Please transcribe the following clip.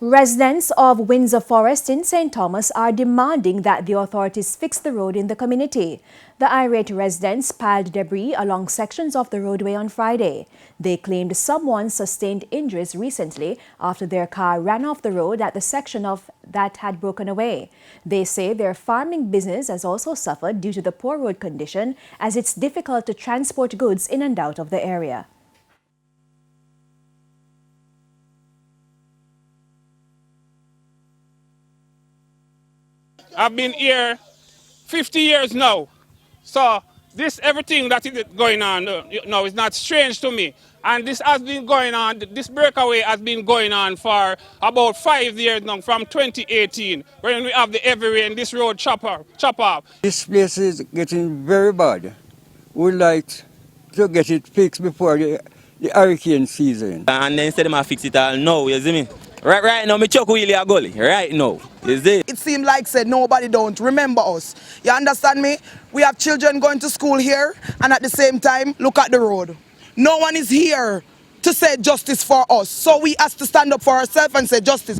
Residents of Windsor Forest in St. Thomas are demanding that the authorities fix the road in the community. The irate residents piled debris along sections of the roadway on Friday. They claimed someone sustained injuries recently after their car ran off the road at the section of that had broken away. They say their farming business has also suffered due to the poor road condition, as it's difficult to transport goods in and out of the area. I've been here 50 years now. So everything that is going on now is not strange to me. And this has been going on, this breakaway has been going on for about 5 years now, from 2018, when we have the heavy rain, this road chop off. This place is getting very bad. We'd like to get it fixed before the hurricane season. And then instead of fix it all now, you see me? Right now, me chuck wheelie a gully, right now, you see? It seemed like said nobody don't remember us. You understand me? We have children going to school here, and at the same time, look at the road. No one is here to say justice for us. So we have to stand up for ourselves and say justice.